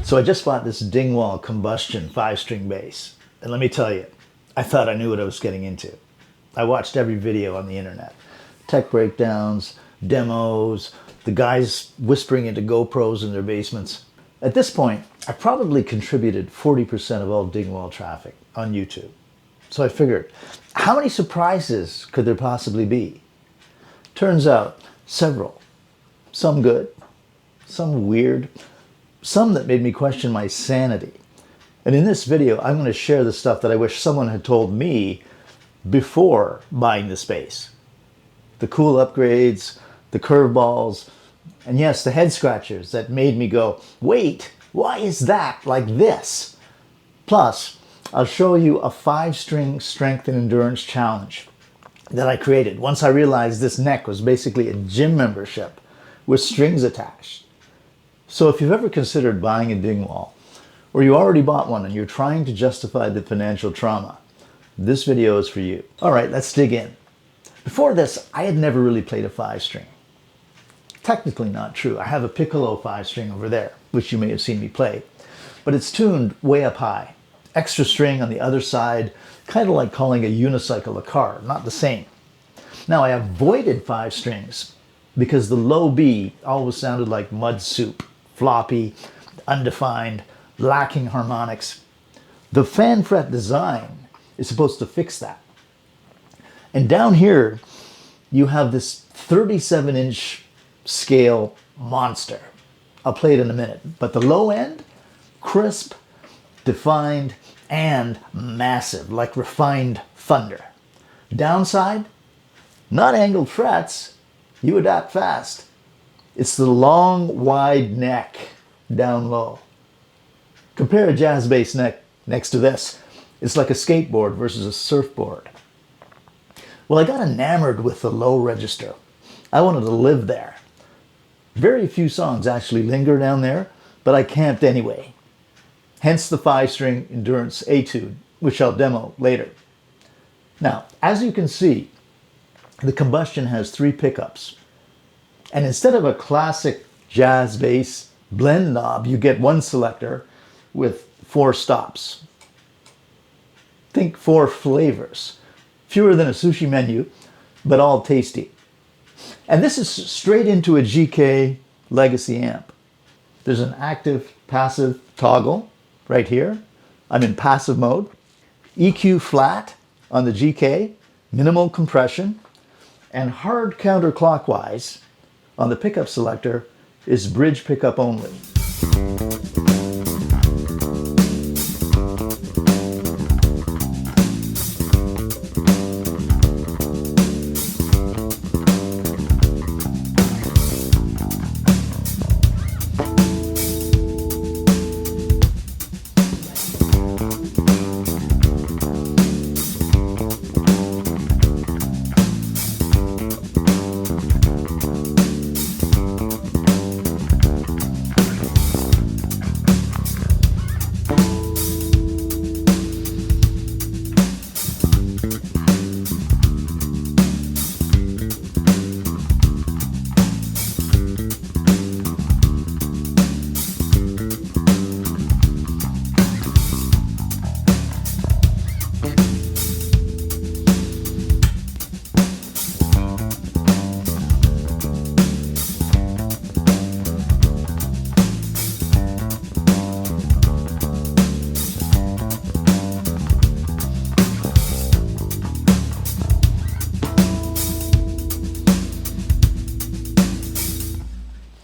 So I just bought this Dingwall Combustion 5-string bass. And let me tell you, I thought I knew what I was getting into. I watched every video on the internet. Tech breakdowns, demos, the guys whispering into GoPros in their basements. At this point, I probably contributed 40% of all Dingwall traffic on YouTube. So I figured, how many surprises could there possibly be? Turns out, several. Some good, some weird, some that made me question my sanity. And in this video, I'm going to share the stuff that I wish someone had told me before buying the space. The cool upgrades, the curveballs, and yes, the head scratchers that made me go, wait, why is that like this? Plus, I'll show you a 5-string strength and endurance challenge that I created once I realized this neck was basically a gym membership with strings attached. So if you've ever considered buying a Dingwall, or you already bought one and you're trying to justify the financial trauma, this video is for you. All right, let's dig in. Before this, I had never really played a 5-string. Technically not true. I have a piccolo 5-string over there, which you may have seen me play, but it's tuned way up high. Extra string on the other side, kind of like calling a unicycle a car, not the same. Now I avoided 5 strings because the low B always sounded like mud soup, floppy, undefined, lacking harmonics. The fan fret design is supposed to fix that. And down here, you have this 37-inch scale monster. I'll play it in a minute. But the low end, crisp, defined, and massive, like refined thunder. Downside, not angled frets. You adapt fast. It's the long, wide neck down low. Compare a jazz bass neck next to this. It's like a skateboard versus a surfboard. Well, I got enamored with the low register. I wanted to live there. Very few songs actually linger down there, but I camped anyway. Hence the 5-string endurance etude, which I'll demo later. Now, as you can see, the Combustion has 3 pickups. And instead of a classic jazz bass blend knob, you get one selector with 4 stops. Think 4 flavors. Fewer than a sushi menu, but all tasty. And this is straight into a GK Legacy amp. There's an active passive toggle right here. I'm in passive mode. EQ flat on the GK, minimal compression, and hard counterclockwise on the pickup selector is bridge pickup only.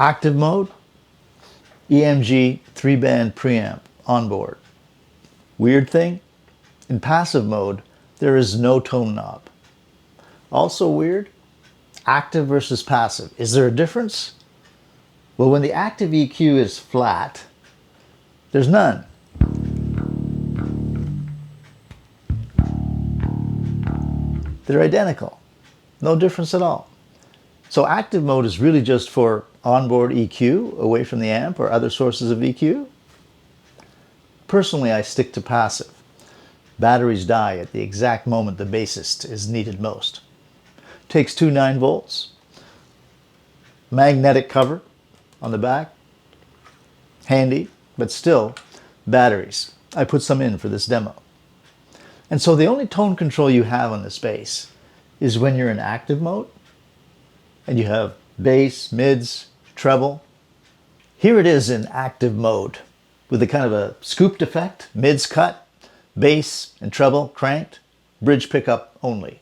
Active mode, EMG 3-band preamp on board. Weird thing, in passive mode, there is no tone knob. Also weird, active versus passive. Is there a difference? Well, when the active EQ is flat, there's none. They're identical. No difference at all. So active mode is really just for onboard EQ away from the amp or other sources of EQ. Personally, I stick to passive. Batteries die at the exact moment the bassist is needed most. Takes 2 9-volts. Magnetic cover on the back. Handy. but still, batteries. I put some in for this demo. And so the only tone control you have on this bass is when you're in active mode, and you have bass, mids, treble. Here it is in active mode, with a kind of a scooped effect, mids cut, bass and treble cranked, bridge pickup only.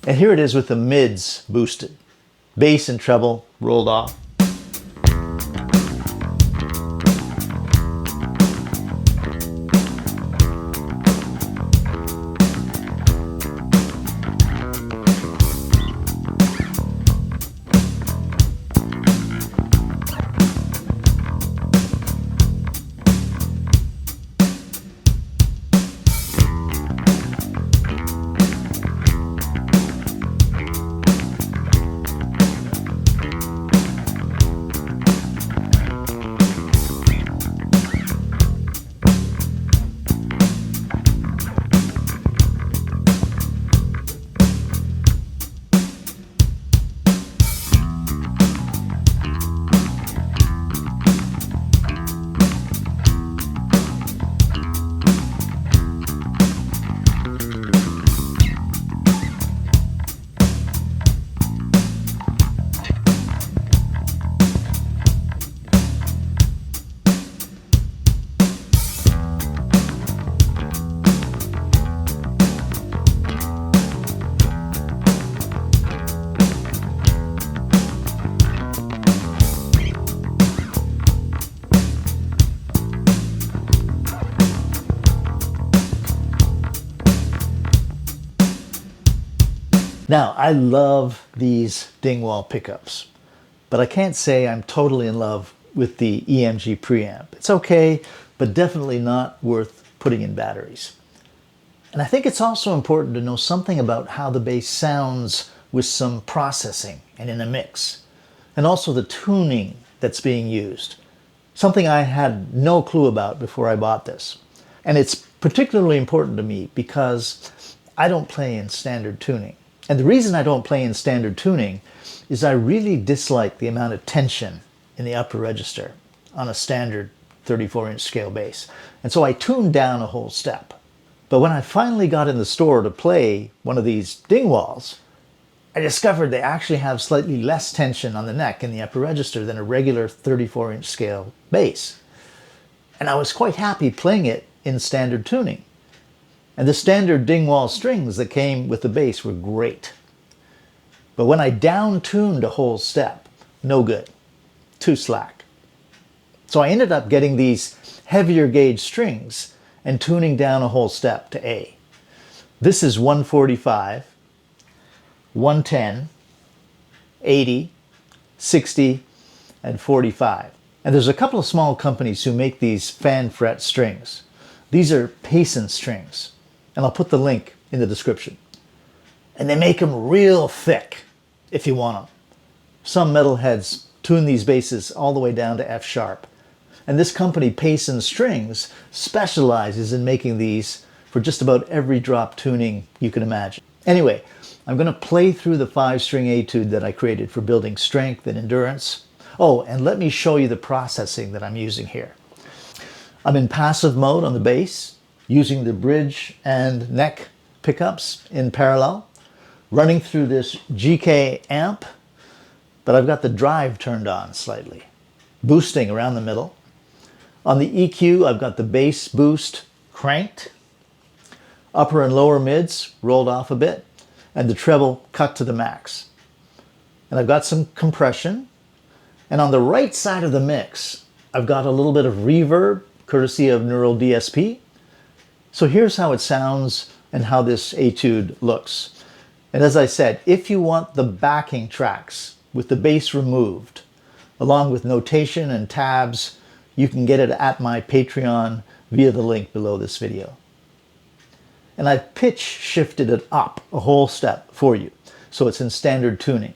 And here it is with the mids boosted. Bass and treble rolled off. Now, I love these Dingwall pickups, but I can't say I'm totally in love with the EMG preamp. It's okay, but definitely not worth putting in batteries. And I think it's also important to know something about how the bass sounds with some processing and in a mix, and also the tuning that's being used. Something I had no clue about before I bought this. And it's particularly important to me because I don't play in standard tuning. And the reason I don't play in standard tuning is I really dislike the amount of tension in the upper register on a standard 34-inch scale bass. And so I tuned down a whole step. But when I finally got in the store to play one of these Dingwalls, I discovered they actually have slightly less tension on the neck in the upper register than a regular 34-inch scale bass. And I was quite happy playing it in standard tuning. And the standard Dingwall strings that came with the bass were great. But when I down-tuned a whole step, no good. Too slack. So I ended up getting these heavier gauge strings and tuning down a whole step to A. This is 145, 110, 80, 60, and 45. And there's a couple of small companies who make these fan fret strings. These are Payson strings. And I'll put the link in the description. And they make them real thick if you want them. Some metalheads tune these basses all the way down to F sharp. And this company, Payson Strings, specializes in making these for just about every drop tuning you can imagine. Anyway, I'm going to play through the 5-string etude that I created for building strength and endurance. Oh, and let me show you the processing that I'm using here. I'm in passive mode on the bass, using the bridge and neck pickups in parallel, running through this GK amp, but I've got the drive turned on slightly, boosting around the middle. On the EQ, I've got the bass boost cranked, upper and lower mids rolled off a bit, and the treble cut to the max. And I've got some compression, And on the right side of the mix, I've got a little bit of reverb, courtesy of Neural DSP. So here's how it sounds and how this etude looks. And as I said, if you want the backing tracks with the bass removed, along with notation and tabs, you can get it at my Patreon via the link below this video. And I've pitch shifted it up a whole step for you, so it's in standard tuning.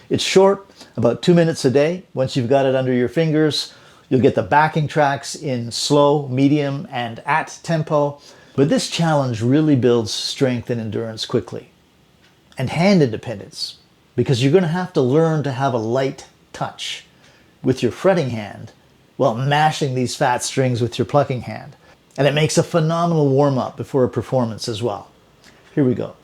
It's short, about 2 minutes a day. Once you've got it under your fingers, you'll get the backing tracks in slow, medium, and at tempo. But this challenge really builds strength and endurance quickly. And hand independence, because you're going to have to learn to have a light touch with your fretting hand while mashing these fat strings with your plucking hand. And it makes a phenomenal warm-up before a performance as well. Here we go.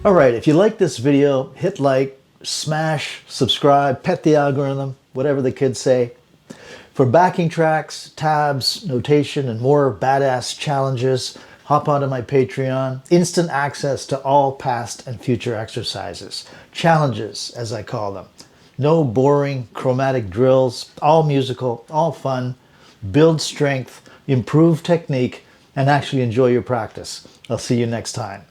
All right, if you like this video, hit like, smash, subscribe, pet the algorithm, whatever the kids say. For backing tracks, tabs, notation, and more badass challenges, hop onto my Patreon. Instant access to all past and future exercises. Challenges, as I call them. No boring chromatic drills, all musical, all fun. Build strength, improve technique, and actually enjoy your practice. I'll see you next time.